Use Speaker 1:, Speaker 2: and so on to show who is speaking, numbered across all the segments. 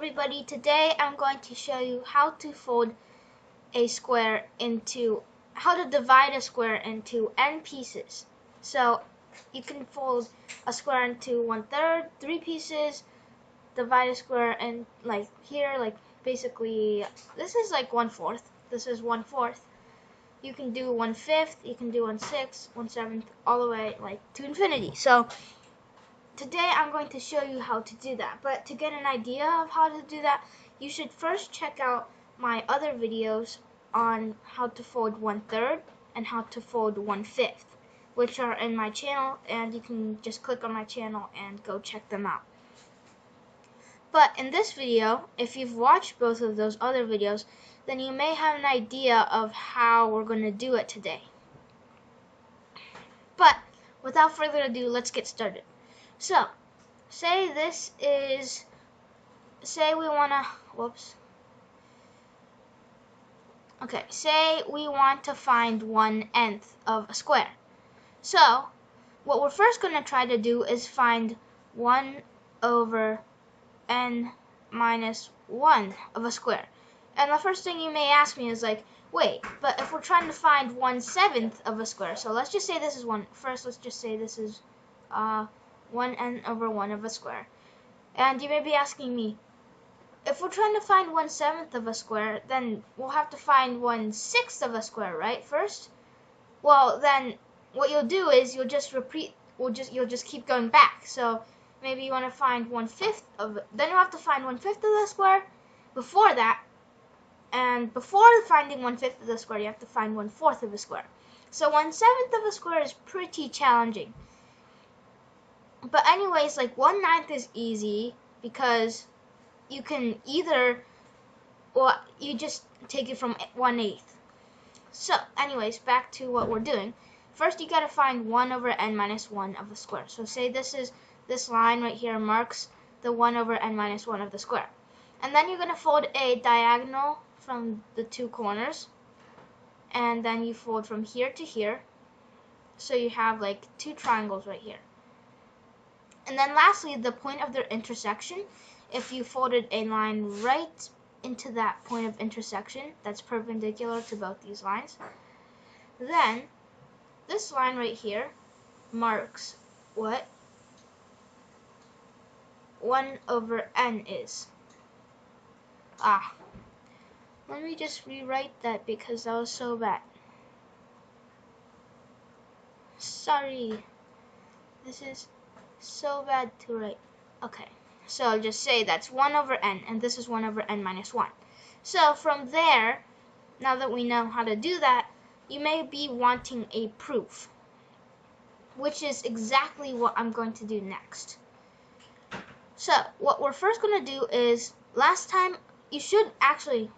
Speaker 1: everybody, today I'm going to show you how to fold a square into, how to divide a square into n pieces. So you can fold a square into 1/3, 3 pieces, divide a square and like here, like basically this is like 1/4, this is 1/4. You can do 1/5, you can do 1/6, 1/7, all the way like to infinity. So today I'm going to show you how to do that, but to get an idea of how to do that, you should first check out my other videos on how to fold 1/3 and how to fold 1/5, which are in my channel, and you can just click on my channel and go check them out. But in this video, if you've watched both of those other videos, then you may have an idea of how we're going to do it today. But without further ado, let's get started. So, say we want to find 1/n of a square. So, what we're first going to try to do is find 1/n minus 1 of a square. And the first thing you may ask me is like, wait, but if we're trying to find 1/7 of a square, so let's just say this is let's just say this is 1/n/1 of a square. And you may be asking me, if we're trying to find 1/7 of a square, then we'll have to find 1/6 of a square, right? First? Well, then what you'll do is you'll just keep going back. So maybe you want to find 1/5 of it. Then you'll have to find 1/5 of the square before that. And before finding 1/5 of the square, you have to find 1/4 of a square. So 1/7 of a square is pretty challenging. But anyways, like 1/9 is easy because you can you just take it from 1/8. So anyways, back to what we're doing. First, you gotta find 1/n minus 1 of the square. So say this line right here marks the 1/n minus 1 of the square. And then you're gonna fold a diagonal from the two corners. And then you fold from here to here. So you have like two triangles right here. And then lastly, the point of their intersection, if you folded a line right into that point of intersection that's perpendicular to both these lines, then this line right here marks what 1/n is. Let me just rewrite that because that was so bad. Sorry, this is so bad to write. Okay, so just say that's 1/n, and this is 1/n minus 1. So from there, now that we know how to do that, you may be wanting a proof, which is exactly what I'm going to do next. So what we're first going to do is, last time, you should actually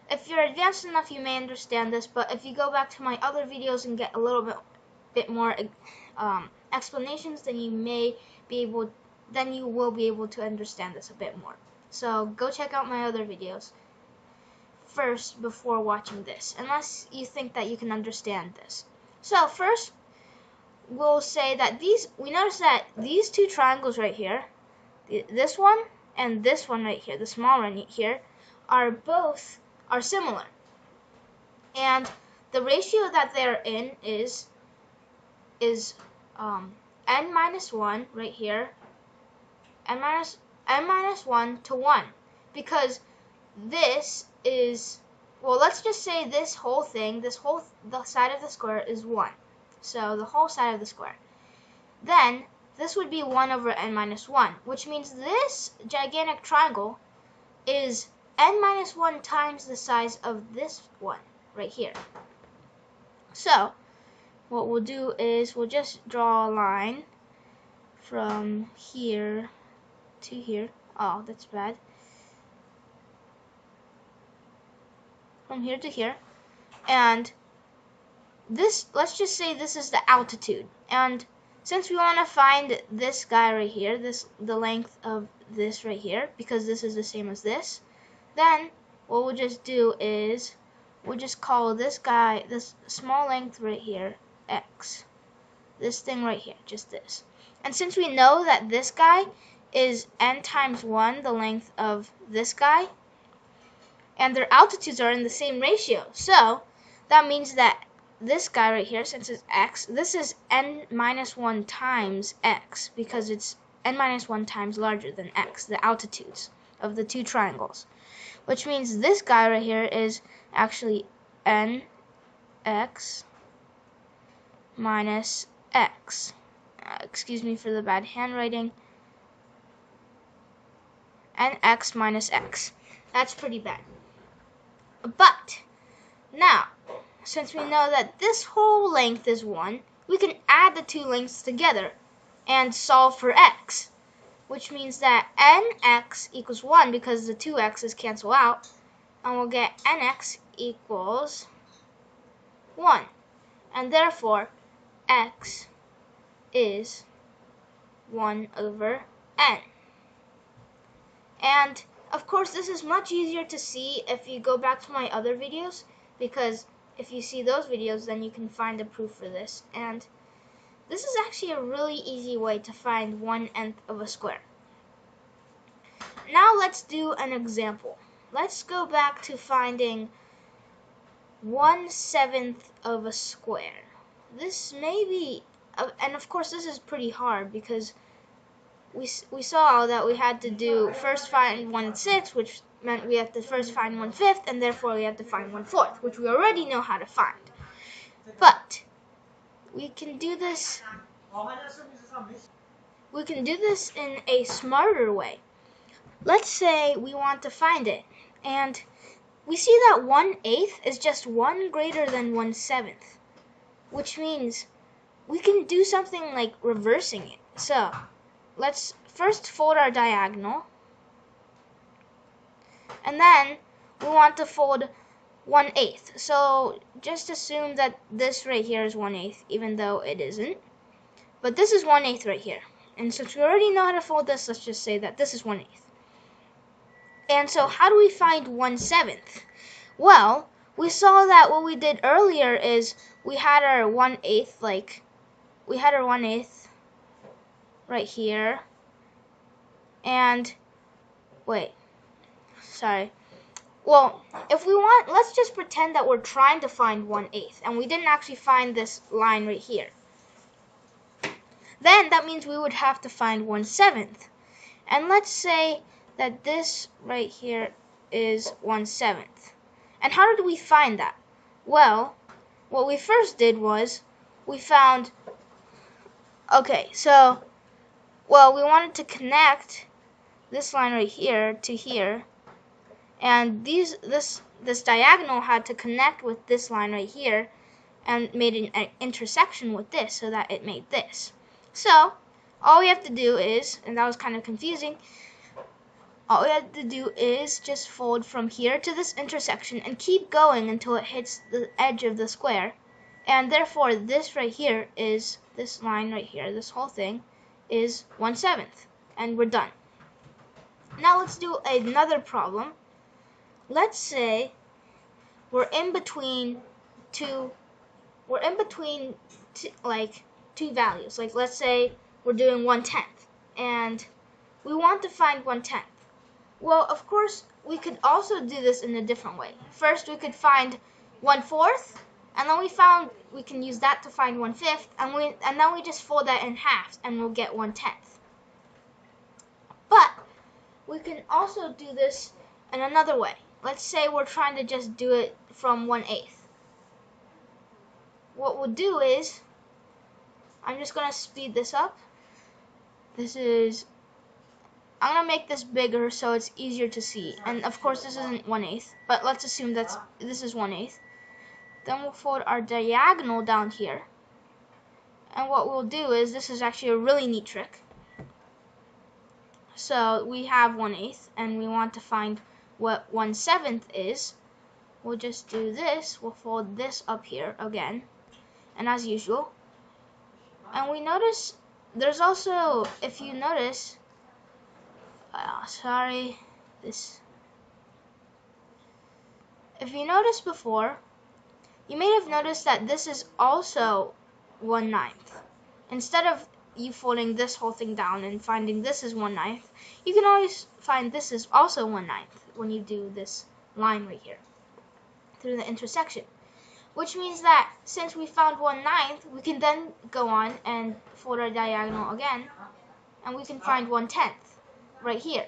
Speaker 1: if you're advanced enough, you may understand this, but if you go back to my other videos and get a little bit more explanations, then you will be able to understand this a bit more. So go check out my other videos first before watching this, unless you think that you can understand this. So first, we'll say that we notice that these two triangles right here, this one and this one right here, the small one here, are similar. And the ratio that they're in is n minus 1 right here, n minus 1 to 1, because this is, well, let's just say this whole thing, the side of the square is 1. So the whole side of the square. Then this would be 1/n minus 1, which means this gigantic triangle is n minus 1 times the size of this one right here. So what we'll do is we'll just draw a line from here to here. Oh, that's bad. From here to here. And this, let's just say this is the altitude. And since we want to find this guy right here, the length of this right here, because this is the same as this, then what we'll just do is we'll just call this guy, this small length right here, x. This thing right here, just this. And since we know that this guy is n times 1, the length of this guy, and their altitudes are in the same ratio. So that means that this guy right here, since it's x, this is n minus 1 times x, because it's n minus 1 times larger than x, the altitudes of the two triangles. Which means this guy right here is actually nx minus x. Excuse me for the bad handwriting. Nx minus x. That's pretty bad. But now, since we know that this whole length is 1, we can add the two lengths together and solve for x, which means that nx equals 1 because the two x's cancel out, and we'll get nx equals 1, and therefore x is 1 over n. And of course this is much easier to see if you go back to my other videos, because if you see those videos then you can find a proof for this. And this is actually a really easy way to find 1/n of a square. Now let's do an example. Let's go back to finding 1/7 of a square. This may be, and of course this is pretty hard because we saw that we had to do first find 1/6, which meant we have to first find 1/5, and therefore we have to find 1/4, which we already know how to find. But we can do this. We can do this in a smarter way. Let's say we want to find it, and we see that 1/8 is just 1 greater than 1/7, which means we can do something like reversing it. So let's first fold our diagonal, and then we want to fold 1/8. So just assume that this right here is 1/8, even though it isn't. But this is 1/8 right here. And since we already know how to fold this, let's just say that this is 1/8. And so how do we find 1/7? Well, we saw that what we did earlier is we had our 1/8, we had our 1/8 right here. And wait, sorry. Well, if we want, let's just pretend that we're trying to find 1/8 and we didn't actually find this line right here. Then that means we would have to find 1/7. And let's say that this right here is 1/7. And how did we find that? Well, what we first did was we found, okay, so, well, we wanted to connect this line right here to here, and this diagonal had to connect with this line right here and made an intersection with this, so that it made this. So all we have to do is, and that was kind of confusing, all we have to do is just fold from here to this intersection and keep going until it hits the edge of the square. And therefore this right here is, this line right here, this whole thing is 1/7, and we're done. Now let's do another problem. Let's say we're in between two values. Like let's say we're doing 1/10 and we want to find 1/10. Well, of course we could also do this in a different way. First we could find 1/4, and then we can use that to find 1/5, and then we just fold that in half and we'll get 1/10. But we can also do this in another way. Let's say we're trying to just do it from 1/8. What we'll do is, I'm just going to speed this up. I'm going to make this bigger so it's easier to see. And of course this isn't 1/8, but let's assume that this is 1/8. Then we'll fold our diagonal down here. And what we'll do is, this is actually a really neat trick. So we have 1/8 and we want to find what 1/7 is. We'll just do this. We'll fold this up here again, and as usual. And we notice there's also, if you notice, if you noticed before, you may have noticed that this is also 1/9. Instead of you folding this whole thing down and finding this is 1/9, you can always find this is also 1/9 when you do this line right here through the intersection. Which means that since we found 1/9, we can then go on and fold our diagonal again, and we can find 1/10 right here,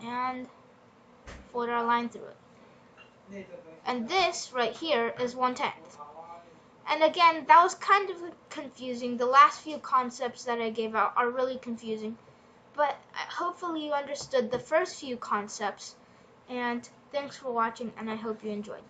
Speaker 1: and fold our line through it. And this right here is 1/10. And again, that was kind of confusing. The last few concepts that I gave out are really confusing. But hopefully you understood the first few concepts. And thanks for watching, and I hope you enjoyed.